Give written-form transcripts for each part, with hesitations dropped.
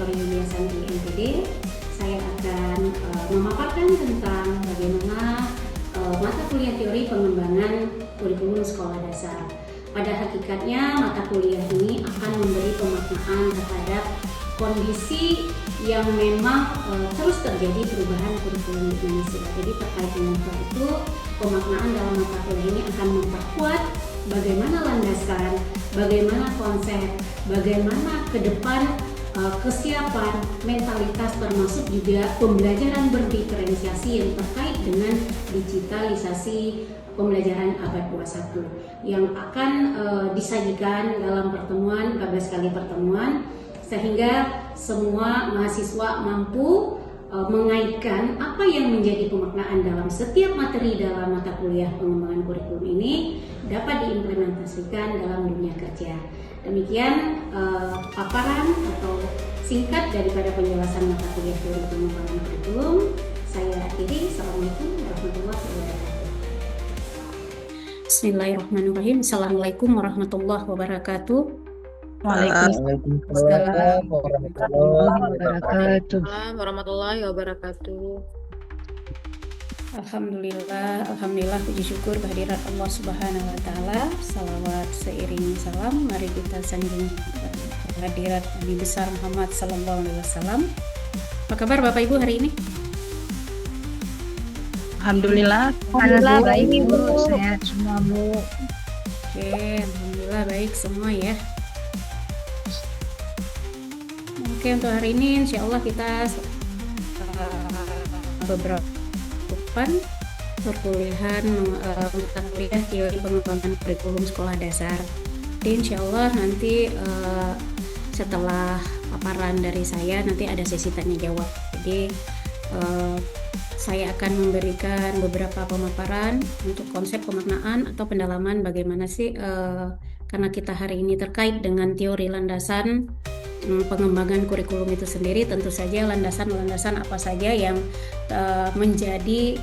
Dr. Yulia Santi MPD. Saya akan memaparkan tentang bagaimana mata kuliah teori pengembangan kurikulum sekolah dasar. Pada hakikatnya mata kuliah ini akan memberi pemaknaan terhadap kondisi yang memang terus terjadi perubahan kurikulum di Indonesia. Jadi terkait dengan hal itu, pemaknaan dalam mata kuliah ini akan memperkuat bagaimana landasan, bagaimana konsep, bagaimana ke depan kesiapan, mentalitas, termasuk juga pembelajaran berdiferensiasi yang terkait dengan digitalisasi pembelajaran abad 21 yang akan disajikan dalam pertemuan, 14 kali pertemuan, sehingga semua mahasiswa mampu mengaitkan apa yang menjadi pemaknaan dalam setiap materi dalam mata kuliah pengembangan kurikulum ini dapat diimplementasikan dalam dunia kerja. Demikian paparan atau singkat daripada penjelasan mata kuliah teori pengembangan kurikulum. Saya akhiri. Assalamualaikum warahmatullahi wabarakatuh. Bismillahirrahmanirrahim. Assalamualaikum warahmatullahi wabarakatuh. Waalaikumsalam warahmatullahi wabarakatuh. Alhamdulillah, puji syukur kehadirat Allah Subhanahu wa Ta'ala. Salawat seiring salam, mari kita sanjung kehadirat Nabi besar Muhammad Sallallahu Alaihi Wasallam. Apa kabar Bapak Ibu hari ini? Alhamdulillah baik Ibu, sehat semua Bu. Oke, alhamdulillah baik semua ya. Oke, untuk hari ini insya Allah kita beberapa perkuliahan mata kuliah teori pengembangan kurikulum sekolah dasar. Jadi insya Allah nanti setelah paparan dari saya nanti ada sesi tanya jawab. Jadi saya akan memberikan beberapa pemaparan untuk konsep pemaknaan atau pendalaman bagaimana sih karena kita hari ini terkait dengan teori landasan pengembangan kurikulum itu sendiri. Tentu saja landasan-landasan apa saja yang menjadi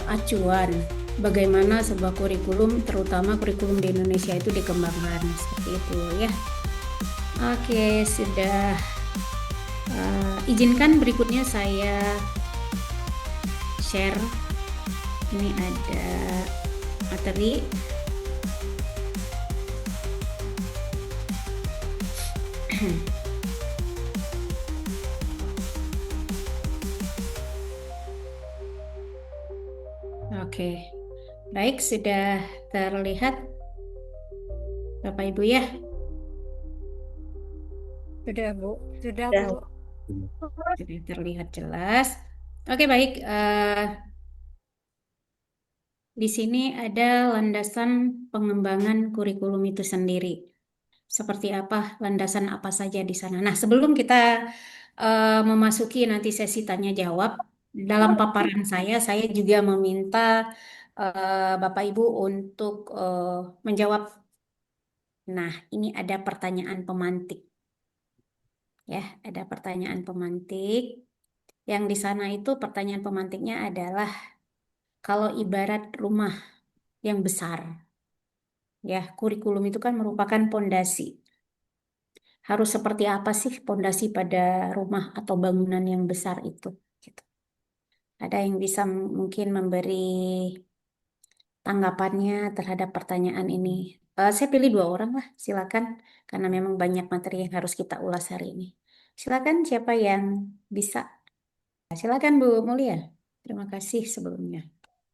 acuan bagaimana sebuah kurikulum, terutama kurikulum di Indonesia itu dikembangkan, seperti itu ya. Oke, sudah izinkan berikutnya saya share. Ini ada materi. Oke, baik, sudah terlihat Bapak Ibu ya? Sudah Bu. Sudah terlihat jelas. Oke, baik. Di sini ada landasan pengembangan kurikulum itu sendiri. Seperti apa, landasan apa saja di sana. Nah, sebelum kita memasuki nanti sesi tanya jawab, dalam paparan saya juga meminta Bapak Ibu untuk menjawab. Nah, ini ada pertanyaan pemantik. Ya, ada pertanyaan pemantik. Yang di sana itu pertanyaan pemantiknya adalah kalau ibarat rumah yang besar, ya, kurikulum itu kan merupakan pondasi. Harus seperti apa sih pondasi pada rumah atau bangunan yang besar itu? Gitu. Ada yang bisa mungkin memberi tanggapannya terhadap pertanyaan ini? Saya pilih 2 orang lah, silakan, karena memang banyak materi yang harus kita ulas hari ini. Silakan siapa yang bisa? Silakan Bu Mulia. Terima kasih sebelumnya.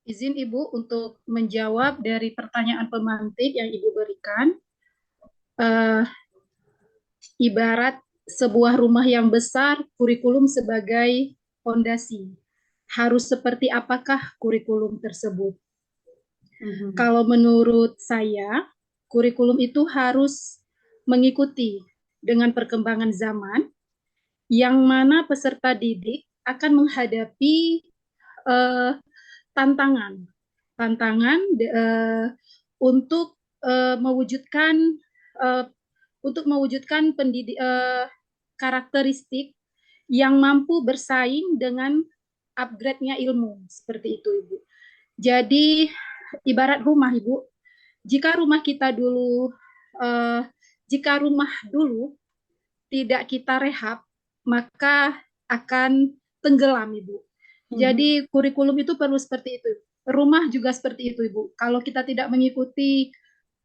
Izin Ibu untuk menjawab dari pertanyaan pemantik yang Ibu berikan. Ibarat sebuah rumah yang besar, kurikulum sebagai fondasi. Harus seperti apakah kurikulum tersebut? Kalau menurut saya, kurikulum itu harus mengikuti dengan perkembangan zaman, yang mana peserta didik akan menghadapi tantangan untuk mewujudkan karakteristik yang mampu bersaing dengan upgrade-nya ilmu, seperti itu Ibu. Jadi ibarat rumah Ibu, jika rumah dulu tidak kita rehab, maka akan tenggelam, Ibu. Jadi kurikulum itu perlu seperti itu. Rumah juga seperti itu, Ibu. Kalau kita tidak mengikuti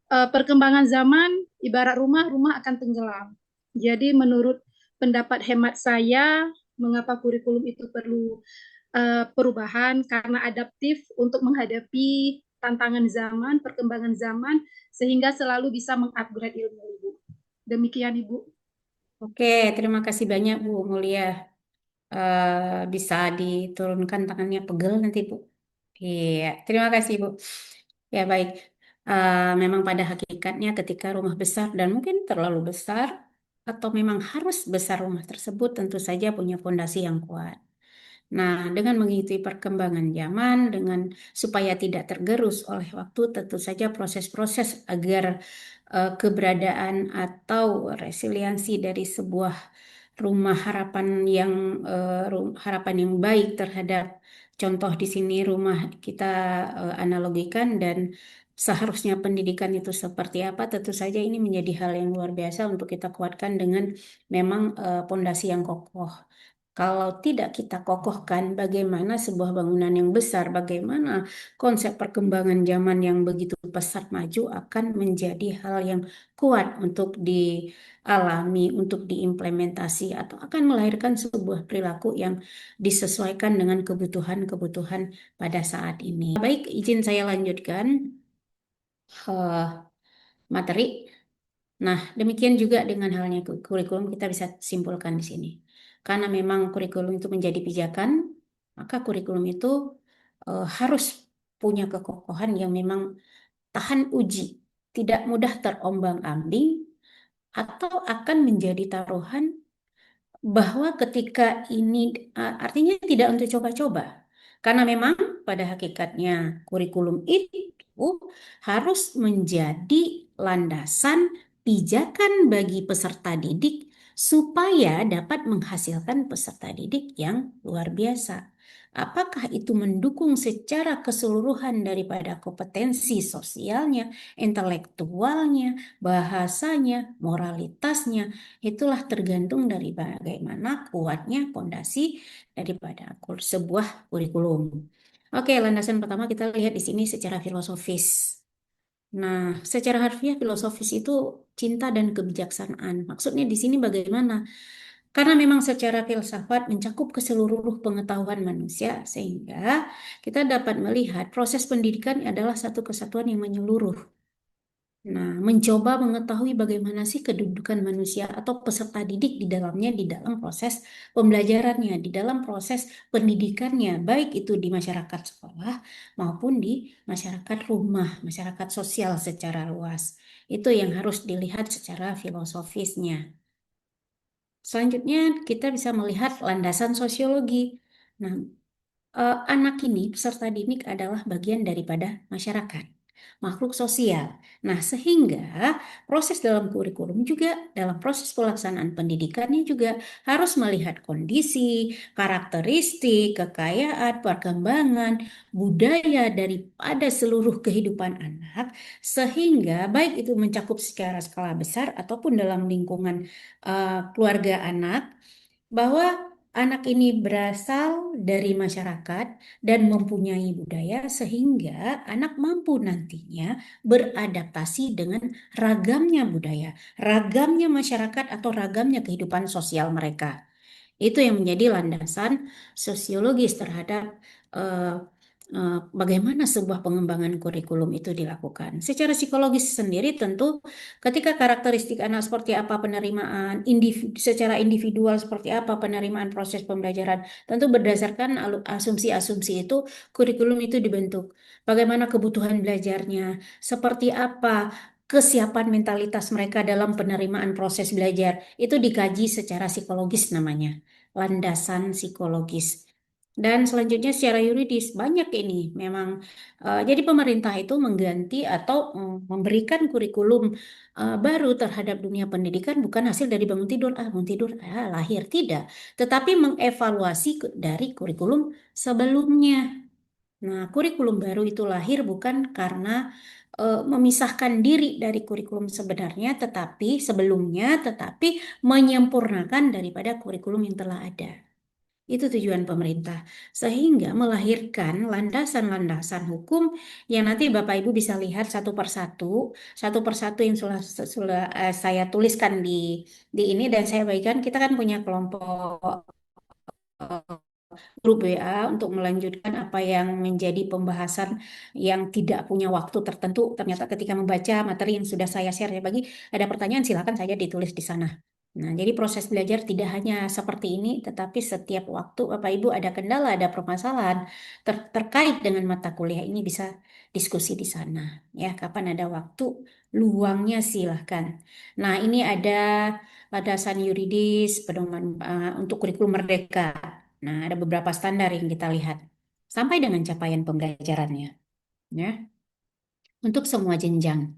perkembangan zaman, ibarat rumah, rumah akan tenggelam. Jadi menurut pendapat hemat saya, mengapa kurikulum itu perlu perubahan karena adaptif untuk menghadapi tantangan zaman, perkembangan zaman, sehingga selalu bisa mengupgrade ilmu, Ibu. Demikian, Ibu. Oke, terima kasih banyak Bu Mulia. Bisa diturunkan tangannya pegel nanti Bu. Iya, terima kasih Bu. Ya baik. Memang pada hakikatnya ketika rumah besar dan mungkin terlalu besar atau memang harus besar rumah tersebut tentu saja punya fondasi yang kuat. Nah, dengan mengikuti perkembangan zaman, dengan supaya tidak tergerus oleh waktu, tentu saja proses-proses agar keberadaan atau resiliensi dari sebuah rumah harapan yang harapan yang baik terhadap contoh di sini rumah kita analogikan dan seharusnya pendidikan itu seperti apa, tentu saja ini menjadi hal yang luar biasa untuk kita kuatkan dengan memang pondasi yang kokoh. Kalau tidak kita kokohkan bagaimana sebuah bangunan yang besar, bagaimana konsep perkembangan zaman yang begitu pesat maju akan menjadi hal yang kuat untuk dialami, untuk diimplementasi, atau akan melahirkan sebuah perilaku yang disesuaikan dengan kebutuhan-kebutuhan pada saat ini. Baik, izin saya lanjutkan eh, materi. Nah, demikian juga dengan halnya kurikulum kita bisa simpulkan di sini. Karena memang kurikulum itu menjadi pijakan, maka kurikulum itu harus punya kekokohan yang memang tahan uji, tidak mudah terombang-ambing, atau akan menjadi taruhan bahwa ketika ini artinya tidak untuk coba-coba. Karena memang pada hakikatnya kurikulum itu harus menjadi landasan pijakan bagi peserta didik supaya dapat menghasilkan peserta didik yang luar biasa. Apakah itu mendukung secara keseluruhan daripada kompetensi sosialnya, intelektualnya, bahasanya, moralitasnya, itulah tergantung dari bagaimana kuatnya pondasi daripada sebuah kurikulum. Oke, landasan pertama kita lihat di sini secara filosofis. Nah, secara harfiah filosofis itu cinta dan kebijaksanaan. Maksudnya di sini bagaimana? Karena memang secara filsafat mencakup keseluruh pengetahuan manusia, sehingga kita dapat melihat proses pendidikan adalah satu kesatuan yang menyeluruh. Nah, mencoba mengetahui bagaimana sih kedudukan manusia atau peserta didik di dalamnya, di dalam proses pembelajarannya, di dalam proses pendidikannya, baik itu di masyarakat sekolah maupun di masyarakat rumah, masyarakat sosial secara luas. Itu yang harus dilihat secara filosofisnya. Selanjutnya, kita bisa melihat landasan sosiologi. Nah, anak ini, peserta didik adalah bagian daripada masyarakat, makhluk sosial. Nah, sehingga proses dalam kurikulum juga, dalam proses pelaksanaan pendidikannya juga harus melihat kondisi, karakteristik, kekayaan, perkembangan, budaya daripada seluruh kehidupan anak, sehingga baik itu mencakup secara skala besar ataupun dalam lingkungan keluarga anak, bahwa anak ini berasal dari masyarakat dan mempunyai budaya sehingga anak mampu nantinya beradaptasi dengan ragamnya budaya, ragamnya masyarakat atau ragamnya kehidupan sosial mereka. Itu yang menjadi landasan sosiologis terhadap eh, bagaimana sebuah pengembangan kurikulum itu dilakukan. Secara psikologis sendiri tentu ketika karakteristik anak seperti apa penerimaan, secara individual seperti apa penerimaan proses pembelajaran, tentu berdasarkan asumsi-asumsi itu kurikulum itu dibentuk. Bagaimana kebutuhan belajarnya, seperti apa kesiapan mentalitas mereka dalam penerimaan proses belajar, itu dikaji secara psikologis namanya, landasan psikologis. Dan selanjutnya secara yuridis banyak ini memang jadi pemerintah itu mengganti atau memberikan kurikulum baru terhadap dunia pendidikan bukan hasil dari bangun tidur lahir tidak, tetapi mengevaluasi dari kurikulum sebelumnya. Nah, kurikulum baru itu lahir bukan karena memisahkan diri dari kurikulum sebenarnya, tetapi sebelumnya, tetapi menyempurnakan daripada kurikulum yang telah ada. Itu tujuan pemerintah, sehingga melahirkan landasan-landasan hukum yang nanti Bapak Ibu bisa lihat satu persatu yang sudah saya tuliskan di ini dan saya bagikan. Kita kan punya kelompok grup WA untuk melanjutkan apa yang menjadi pembahasan yang tidak punya waktu tertentu. Ternyata ketika membaca materi yang sudah saya share ya bagi ada pertanyaan silakan saja ditulis di sana. Nah, jadi proses belajar tidak hanya seperti ini, tetapi setiap waktu Bapak Ibu ada kendala, ada permasalahan terkait dengan mata kuliah ini bisa diskusi di sana. Ya, kapan ada waktu luangnya silahkan. Nah, ini ada landasan yuridis, pedoman untuk kurikulum merdeka. Nah, ada beberapa standar yang kita lihat sampai dengan capaian pembelajarannya, ya, untuk semua jenjang.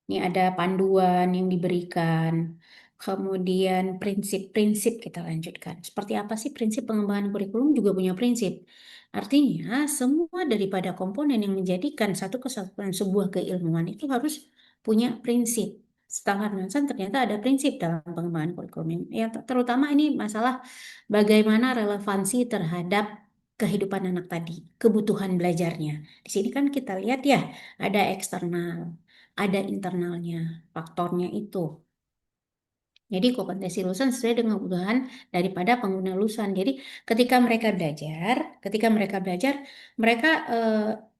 Ini ada panduan yang diberikan, kemudian prinsip-prinsip kita lanjutkan. Seperti apa sih prinsip pengembangan kurikulum juga punya prinsip. Artinya, semua daripada komponen yang menjadikan satu kesatuan sebuah keilmuan itu harus punya prinsip. Setelah landasan ternyata ada prinsip dalam pengembangan kurikulum. Ya, terutama ini masalah bagaimana relevansi terhadap kehidupan anak tadi, kebutuhan belajarnya. Di sini kan kita lihat ya, ada eksternal, ada internalnya, faktornya itu. Jadi kompetensi lulusan sesuai dengan kebutuhan daripada pengguna lulusan. Jadi ketika mereka belajar, mereka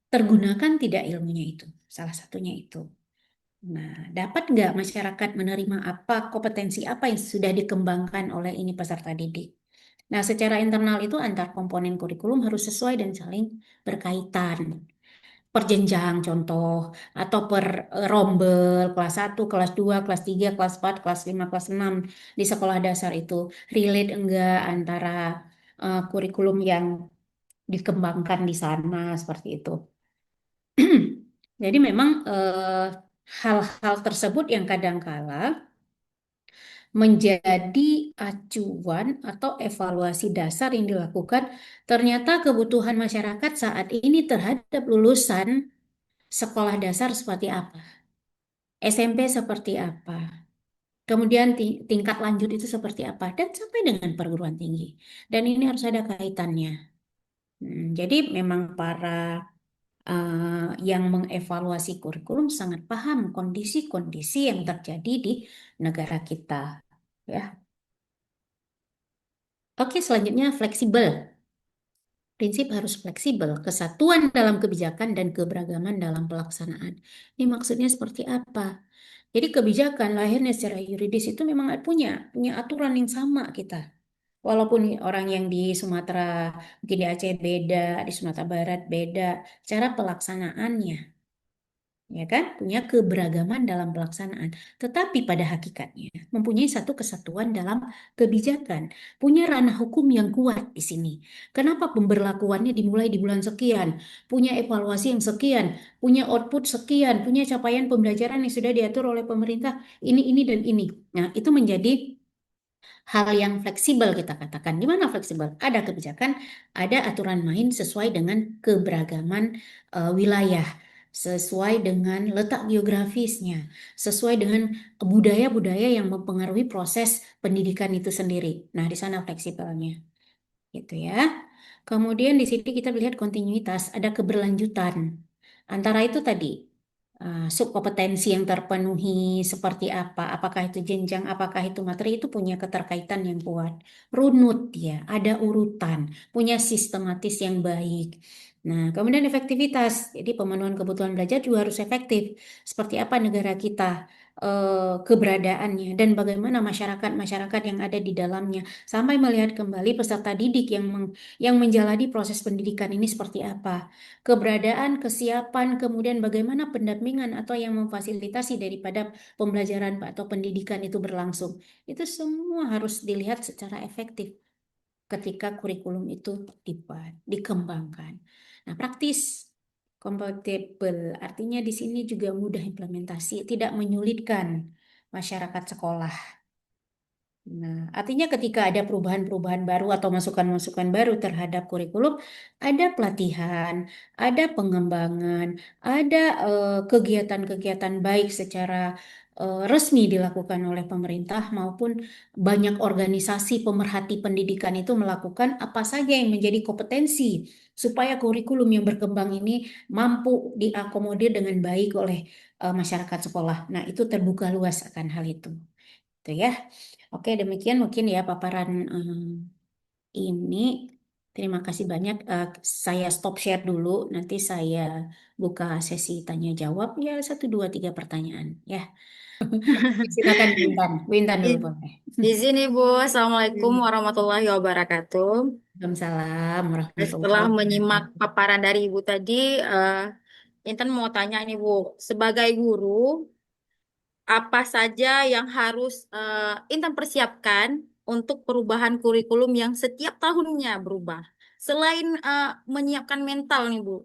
tergunakan tidak ilmunya itu. Salah satunya itu. Nah, dapat nggak masyarakat menerima apa kompetensi apa yang sudah dikembangkan oleh ini peserta didik? Nah, secara internal itu antar komponen kurikulum harus sesuai dan saling berkaitan per jenjang contoh atau per rombel kelas 1, kelas 2, kelas 3, kelas 4, kelas 5, kelas 6 di sekolah dasar itu relate enggak antara kurikulum yang dikembangkan di sana seperti itu. Jadi memang hal-hal tersebut yang kadangkala menjadi acuan atau evaluasi dasar yang dilakukan ternyata kebutuhan masyarakat saat ini terhadap lulusan sekolah dasar seperti apa, SMP seperti apa, kemudian tingkat lanjut itu seperti apa, dan sampai dengan perguruan tinggi. Dan ini harus ada kaitannya. Jadi memang para yang mengevaluasi kurikulum sangat paham kondisi-kondisi yang terjadi di negara kita. Ya. Oke, selanjutnya fleksibel. Prinsip harus fleksibel, kesatuan dalam kebijakan dan keberagaman dalam pelaksanaan. Ini maksudnya seperti apa? Jadi kebijakan lahirnya secara yuridis itu memang punya aturan yang sama kita. Walaupun orang yang di Sumatera, mungkin di Aceh beda, di Sumatera Barat beda, cara pelaksanaannya ya kan punya keberagaman dalam pelaksanaan tetapi pada hakikatnya mempunyai satu kesatuan dalam kebijakan punya ranah hukum yang kuat di sini kenapa pemberlakuannya dimulai di bulan sekian punya evaluasi yang sekian punya output sekian punya capaian pembelajaran yang sudah diatur oleh pemerintah ini dan ini nah itu menjadi hal yang fleksibel kita katakan. Di mana fleksibel? Ada kebijakan, ada aturan main sesuai dengan keberagaman wilayah, sesuai dengan letak geografisnya, sesuai dengan budaya-budaya yang mempengaruhi proses pendidikan itu sendiri. Nah, di sana fleksibelnya. Gitu ya. Kemudian di sini kita melihat kontinuitas, ada keberlanjutan. Antara itu tadi, subkompetensi yang terpenuhi seperti apa, apakah itu jenjang, apakah itu materi, itu punya keterkaitan yang kuat. Runut ya, ada urutan, punya sistematis yang baik. Nah, kemudian efektivitas, jadi pemenuhan kebutuhan belajar juga harus efektif. Seperti apa negara kita, keberadaannya, dan bagaimana masyarakat-masyarakat yang ada di dalamnya, sampai melihat kembali peserta didik yang menjalani proses pendidikan ini seperti apa keberadaan, kesiapan, kemudian bagaimana pendampingan atau yang memfasilitasi daripada pembelajaran atau pendidikan itu berlangsung. Itu semua harus dilihat secara efektif ketika kurikulum itu dikembangkan. Nah, praktis, kompatibel, artinya di sini juga mudah implementasi, tidak menyulitkan masyarakat sekolah. Nah, artinya ketika ada perubahan-perubahan baru atau masukan-masukan baru terhadap kurikulum, ada pelatihan, ada pengembangan, ada kegiatan-kegiatan baik secara resmi dilakukan oleh pemerintah maupun banyak organisasi pemerhati pendidikan itu melakukan apa saja yang menjadi kompetensi supaya kurikulum yang berkembang ini mampu diakomodir dengan baik oleh masyarakat sekolah. Nah, itu terbuka luas akan hal itu. Itu ya. Oke, demikian mungkin ya paparan ini. Terima kasih banyak. Saya stop share dulu. Nanti saya buka sesi tanya jawab. Ya, 1, 2, 3 pertanyaan. Ya, silakan Bu Intan. Bu Intan dulu I- boleh. Di sini, Bu. Assalamualaikum warahmatullahi wabarakatuh. Waalaikumsalam Setelah warahmatullahi menyimak wabarakatuh. paparan dari Ibu tadi, Intan mau tanya nih, Bu. Sebagai guru, apa saja yang harus Intan persiapkan untuk perubahan kurikulum yang setiap tahunnya berubah? Selain menyiapkan mental nih, Bu.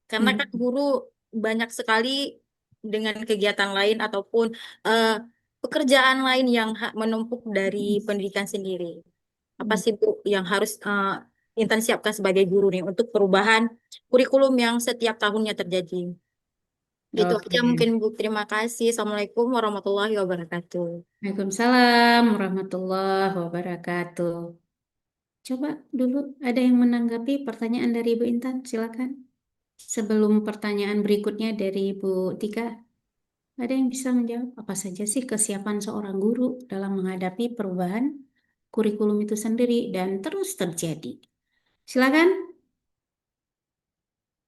Karena kan Hmm. guru banyak sekali dengan kegiatan lain ataupun eh, pekerjaan lain yang menumpuk dari pendidikan sendiri. Apa Hmm. sih Bu yang harus Intan siapkan sebagai guru nih untuk perubahan kurikulum yang setiap tahunnya terjadi? Itu aja Oke. mungkin Bu. Terima kasih. Assalamualaikum warahmatullahi wabarakatuh. Waalaikumsalam warahmatullahi wabarakatuh. Coba dulu ada yang menanggapi pertanyaan dari Ibu Intan, silakan. Sebelum pertanyaan berikutnya dari Bu Tika, ada yang bisa menjawab apa saja sih kesiapan seorang guru dalam menghadapi perubahan kurikulum itu sendiri dan terus terjadi? Silakan.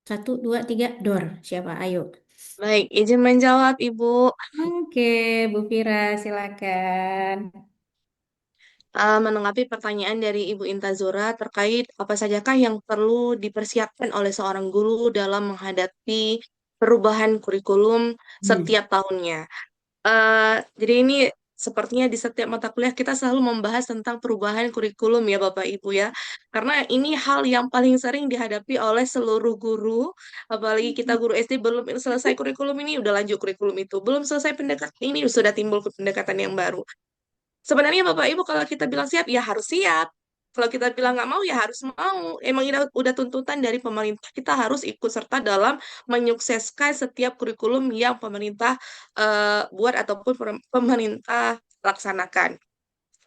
1, 2, 3, door. Siapa? Ayo. Baik, izin menjawab, Ibu. Oke, Bu Fira, silakan. Menanggapi pertanyaan dari Ibu Intazura terkait apa sajakah yang perlu dipersiapkan oleh seorang guru dalam menghadapi perubahan kurikulum Hmm. setiap tahunnya. Jadi ini sepertinya di setiap mata kuliah kita selalu membahas tentang perubahan kurikulum ya Bapak Ibu ya. Karena ini hal yang paling sering dihadapi oleh seluruh guru, apalagi kita guru SD belum selesai kurikulum ini udah lanjut kurikulum itu, belum selesai pendekatan ini sudah timbul pendekatan yang baru. Sebenarnya Bapak Ibu kalau kita bilang siap, ya harus siap. Kalau kita bilang nggak mau, ya harus mau. Emang ini udah tuntutan dari pemerintah. Kita harus ikut serta dalam menyukseskan setiap kurikulum yang pemerintah buat ataupun pemerintah laksanakan.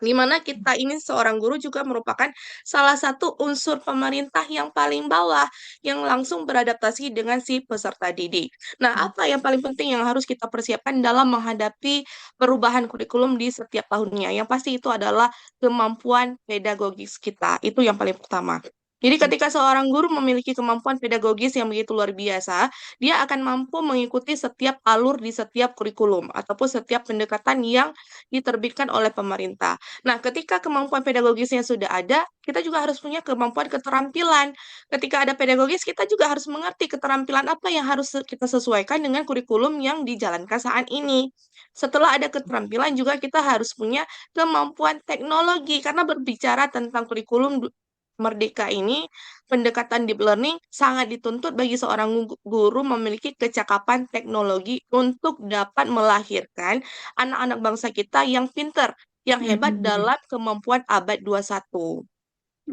Di mana kita ini seorang guru juga merupakan salah satu unsur pemerintah yang paling bawah yang langsung beradaptasi dengan si peserta didik. Nah, apa yang paling penting yang harus kita persiapkan dalam menghadapi perubahan kurikulum di setiap tahunnya? Yang pasti itu adalah kemampuan pedagogis kita. Itu yang paling pertama. Jadi ketika seorang guru memiliki kemampuan pedagogis yang begitu luar biasa, dia akan mampu mengikuti setiap alur di setiap kurikulum ataupun setiap pendekatan yang diterbitkan oleh pemerintah. Nah, ketika kemampuan pedagogisnya sudah ada, kita juga harus punya kemampuan keterampilan. Ketika ada pedagogis, kita juga harus mengerti keterampilan apa yang harus kita sesuaikan dengan kurikulum yang dijalankan saat ini. Setelah ada keterampilan juga kita harus punya kemampuan teknologi karena berbicara tentang kurikulum Merdeka ini, pendekatan deep learning sangat dituntut bagi seorang guru memiliki kecakapan teknologi untuk dapat melahirkan anak-anak bangsa kita yang pinter, yang hebat Mhm. dalam kemampuan abad 21.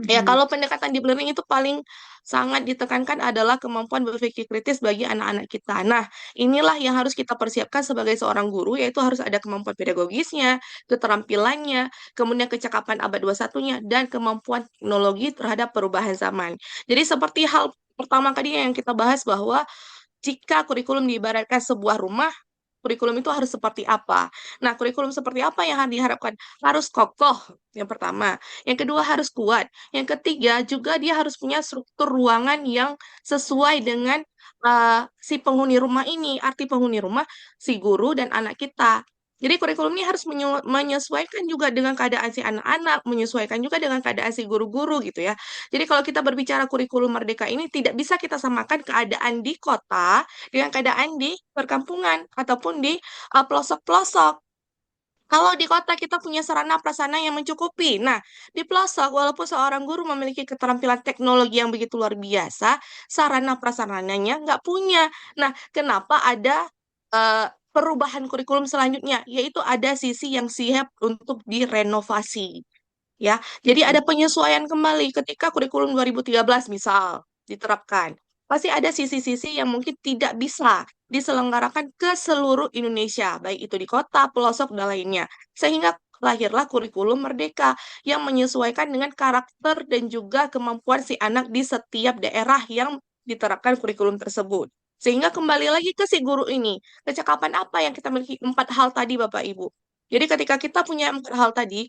Ya, Mhm. kalau pendekatan deep learning itu paling sangat ditekankan adalah kemampuan berpikir kritis bagi anak-anak kita. Nah, inilah yang harus kita persiapkan sebagai seorang guru, yaitu harus ada kemampuan pedagogisnya, keterampilannya, kemudian kecakapan abad 21-nya, dan kemampuan teknologi terhadap perubahan zaman. Jadi seperti hal pertama tadi yang kita bahas bahwa jika kurikulum diibaratkan sebuah rumah, kurikulum itu harus seperti apa? Nah, kurikulum seperti apa yang harus diharapkan? Harus kokoh, yang pertama. Yang kedua harus kuat. Yang ketiga juga dia harus punya struktur ruangan yang sesuai dengan si penghuni rumah ini. Arti penghuni rumah, si guru dan anak kita. Jadi kurikulum ini harus menyesuaikan juga dengan keadaan si anak-anak, menyesuaikan juga dengan keadaan si guru-guru gitu ya. Jadi kalau kita berbicara kurikulum merdeka ini tidak bisa kita samakan keadaan di kota dengan keadaan di perkampungan ataupun di pelosok-pelosok. Kalau di kota kita punya sarana prasarana yang mencukupi. Nah, di pelosok walaupun seorang guru memiliki keterampilan teknologi yang begitu luar biasa, sarana prasarananya nggak punya. Nah, kenapa ada perubahan kurikulum selanjutnya, yaitu ada sisi yang siap untuk direnovasi. Ya, jadi ada penyesuaian kembali ketika kurikulum 2013 misal diterapkan. Pasti ada sisi-sisi yang mungkin tidak bisa diselenggarakan ke seluruh Indonesia, baik itu di kota, pelosok, dan lainnya. Sehingga lahirlah kurikulum Merdeka yang menyesuaikan dengan karakter dan juga kemampuan si anak di setiap daerah yang diterapkan kurikulum tersebut. Sehingga kembali lagi ke si guru ini, kecakapan apa yang kita miliki, 4 hal tadi Bapak Ibu. Jadi ketika kita punya 4 hal tadi,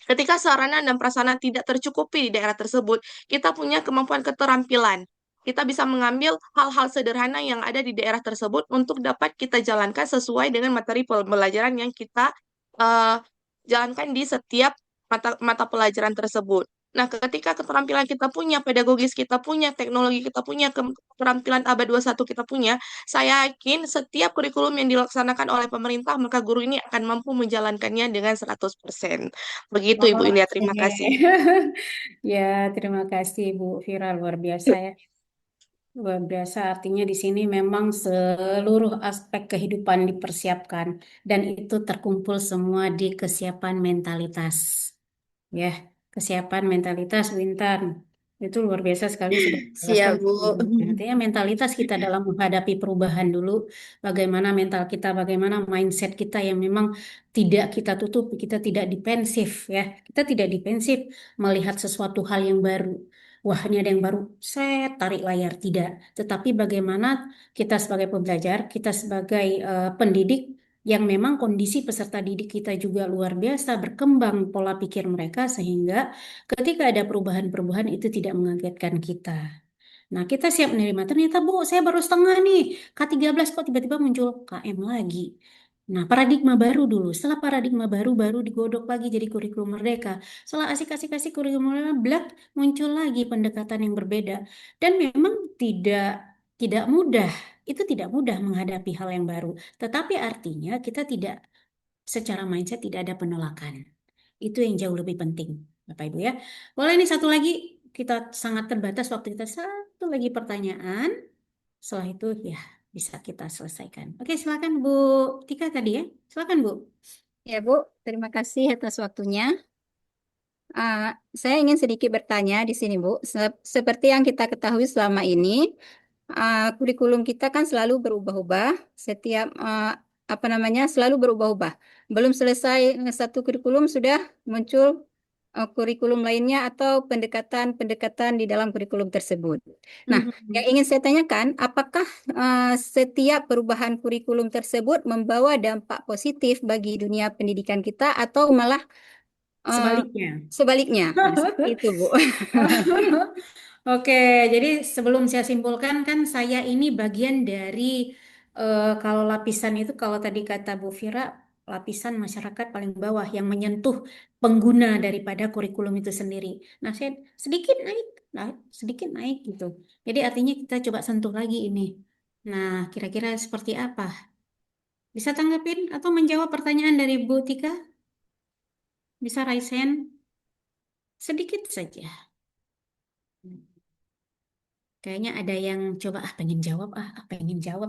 ketika sarana dan prasarana tidak tercukupi di daerah tersebut, kita punya kemampuan keterampilan. Kita bisa mengambil hal-hal sederhana yang ada di daerah tersebut untuk dapat kita jalankan sesuai dengan materi pembelajaran yang kita eh, jalankan di setiap mata pelajaran tersebut. Nah, ketika keterampilan kita punya, pedagogis kita punya, teknologi kita punya, keterampilan abad 21 kita punya, saya yakin setiap kurikulum yang dilaksanakan oleh pemerintah, maka guru ini akan mampu menjalankannya dengan 100%. Begitu Ibu India, terima Oke. kasih. Ya, terima kasih Bu Vira, luar biasa ya. Luar biasa, artinya di sini memang seluruh aspek kehidupan dipersiapkan dan itu terkumpul semua di kesiapan mentalitas. Ya, kesiapan mentalitas Wintan. Itu luar biasa sekali sudah Siap, dijelaskan. Bu. Artinya mentalitas kita dalam menghadapi perubahan dulu, bagaimana mental kita, bagaimana mindset kita yang memang tidak kita tutup, kita tidak defensif ya. Kita tidak defensif melihat sesuatu hal yang baru. Wah, ini ada yang baru, saya tarik layar, tidak. Tetapi bagaimana kita sebagai pembelajar, kita sebagai pendidik yang memang kondisi peserta didik kita juga luar biasa berkembang pola pikir mereka sehingga ketika ada perubahan-perubahan itu tidak mengagetkan kita. Nah, kita siap menerima. Ternyata, Bu, saya baru setengah nih. K13 kok tiba-tiba muncul KM lagi. Nah, paradigma baru dulu. Setelah paradigma baru digodok lagi jadi kurikulum merdeka. Setelah asik-asik kurikulum merdeka, blak, muncul lagi pendekatan yang berbeda. Dan memang tidak mudah. Itu tidak mudah menghadapi hal yang baru. Tetapi artinya kita tidak secara mindset tidak ada penolakan. Itu yang jauh lebih penting, Bapak Ibu ya. Boleh nih satu lagi, kita sangat terbatas waktu kita, satu lagi pertanyaan. Setelah itu ya bisa kita selesaikan. Oke, silakan Bu Tika tadi ya. Silakan Bu. Ya, Bu. Terima kasih atas waktunya. Saya ingin sedikit bertanya di sini, Bu. Seperti yang kita ketahui selama ini, kurikulum kita kan selalu berubah-ubah. Setiap selalu berubah-ubah. Belum selesai satu kurikulum sudah muncul kurikulum lainnya atau pendekatan-pendekatan di dalam kurikulum tersebut. Nah, yang ingin saya tanyakan, apakah setiap perubahan kurikulum tersebut membawa dampak positif bagi dunia pendidikan kita atau malah Sebaliknya. sebaliknya? Nah, seperti itu, Bu. Oke, jadi sebelum saya simpulkan kan saya ini bagian dari kalau lapisan itu kalau tadi kata Bu Vira lapisan masyarakat paling bawah yang menyentuh pengguna daripada kurikulum itu sendiri. Nah, saya sedikit naik, sedikit naik gitu. Jadi artinya kita coba sentuh lagi ini. Nah, kira-kira seperti apa? Bisa tanggapin atau menjawab pertanyaan dari Bu Tika? Bisa raise hand? Sedikit saja. Kayaknya ada yang coba pengen jawab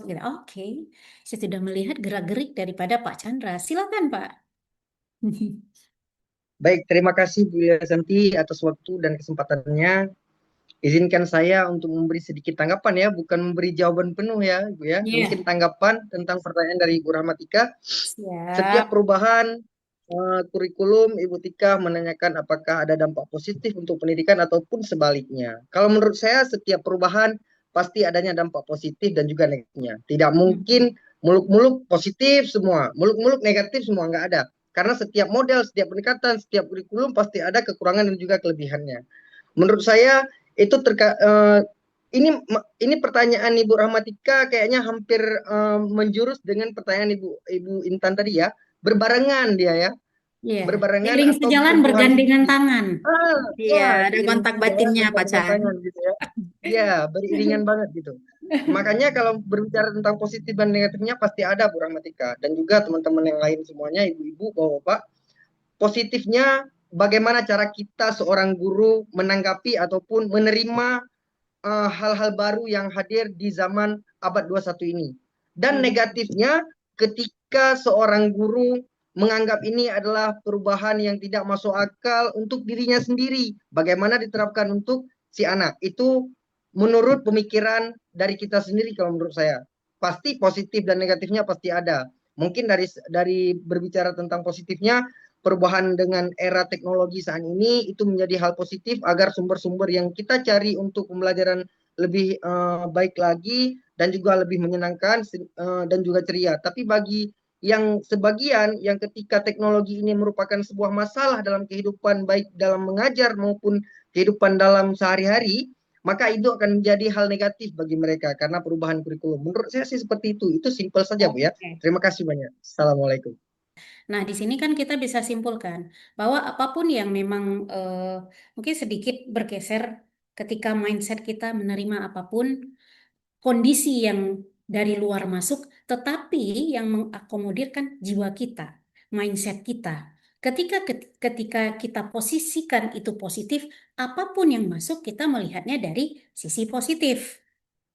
gitu. Oke, saya sudah melihat gerak-gerik daripada Pak Chandra. Silakan Pak. Baik, terima kasih Bu Santi atas waktu dan kesempatannya. Izinkan saya untuk memberi sedikit tanggapan ya, bukan memberi jawaban penuh ya, Bu ya. Iya, Mungkin tanggapan tentang pertanyaan dari Ibu Rahmatika. siap. Setiap perubahan kurikulum, Ibu Tika menanyakan apakah ada dampak positif untuk pendidikan ataupun sebaliknya. Kalau menurut saya setiap perubahan pasti adanya dampak positif dan juga negatifnya. Tidak mungkin muluk-muluk positif semua, muluk-muluk negatif semua, nggak ada. Karena setiap model, setiap pendekatan, setiap kurikulum pasti ada kekurangan dan juga kelebihannya. Menurut saya itu ini pertanyaan Ibu Rahmatika kayaknya hampir menjurus dengan pertanyaan Ibu Intan tadi ya, berbarengan dia ya, Iya. berbarengan Seiring atau sejalan bersentuhan bergandengan sedikit. tangan. Iya, ada Seiring kontak sejalan batinnya, Pak bergandengan Chan. tangan gitu ya. Iya, beriringan banget gitu. Makanya kalau berbicara tentang positif dan negatifnya pasti ada Bu Rahmatika dan juga teman-teman yang lain semuanya, ibu-ibu, bapak-bapak. Positifnya bagaimana cara kita seorang guru menanggapi ataupun menerima hal-hal baru yang hadir di zaman abad 21 ini. Dan negatifnya ketika seorang guru menganggap ini adalah perubahan yang tidak masuk akal untuk dirinya sendiri, bagaimana diterapkan untuk si anak? Itu menurut pemikiran dari kita sendiri kalau menurut saya. Pasti positif dan negatifnya pasti ada. Mungkin dari berbicara tentang positifnya, perubahan dengan era teknologi saat ini itu menjadi hal positif agar sumber-sumber yang kita cari untuk pembelajaran lebih baik lagi dan juga lebih menyenangkan dan juga ceria. Tapi bagi yang sebagian yang ketika teknologi ini merupakan sebuah masalah dalam kehidupan baik dalam mengajar maupun kehidupan dalam sehari-hari, maka itu akan menjadi hal negatif bagi mereka karena perubahan kurikulum. Menurut saya sih seperti itu. Itu simpel saja, Bu ya. Oke. Terima kasih banyak. Assalamualaikum. Nah, di sini kan kita bisa simpulkan bahwa apapun yang memang mungkin sedikit bergeser ketika mindset kita menerima apapun, kondisi yang dari luar masuk, tetapi yang mengakomodirkan jiwa kita, mindset kita. Ketika kita posisikan itu positif, apapun yang masuk kita melihatnya dari sisi positif.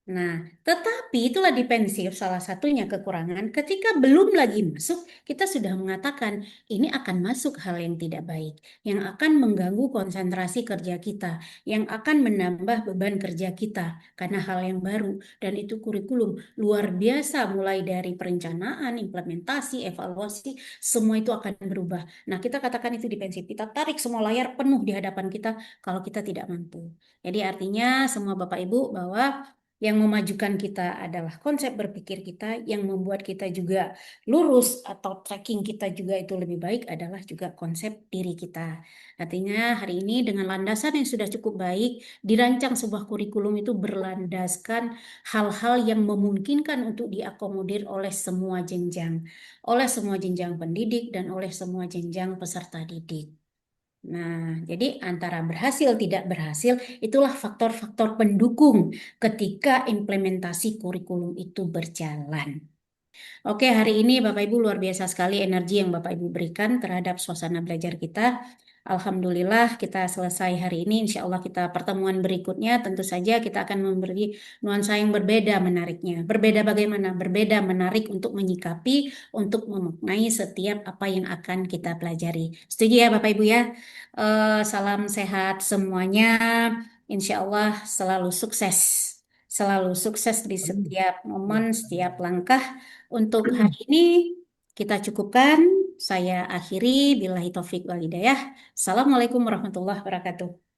Nah, tetapi itulah defensif salah satunya kekurangan. Ketika belum lagi masuk, kita sudah mengatakan ini akan masuk hal yang tidak baik, yang akan mengganggu konsentrasi kerja kita, yang akan menambah beban kerja kita karena hal yang baru. Dan itu kurikulum luar biasa, mulai dari perencanaan, implementasi, evaluasi, semua itu akan berubah. Nah, kita katakan itu defensif. Kita tarik semua layar penuh di hadapan kita kalau kita tidak mampu. Jadi artinya semua Bapak Ibu bahwa yang memajukan kita adalah konsep berpikir kita, yang membuat kita juga lurus atau tracking kita juga itu lebih baik adalah juga konsep diri kita. Artinya hari ini dengan landasan yang sudah cukup baik, dirancang sebuah kurikulum itu berlandaskan hal-hal yang memungkinkan untuk diakomodir oleh semua jenjang pendidik dan oleh semua jenjang peserta didik. Nah, jadi antara berhasil tidak berhasil itulah faktor-faktor pendukung ketika implementasi kurikulum itu berjalan. Oke, hari ini Bapak Ibu luar biasa sekali energi yang Bapak Ibu berikan terhadap suasana belajar kita. Alhamdulillah kita selesai hari ini. Insya Allah kita pertemuan berikutnya tentu saja kita akan memberi nuansa yang berbeda menariknya. Berbeda bagaimana? Berbeda menarik untuk menyikapi, untuk memaknai setiap apa yang akan kita pelajari. Setuju ya Bapak Ibu ya? Salam sehat semuanya. Insya Allah selalu sukses. Selalu sukses di setiap momen, setiap langkah. Untuk hari ini kita cukupkan. Saya akhiri. Billahi taufik wal hidayah. Assalamualaikum warahmatullahi wabarakatuh.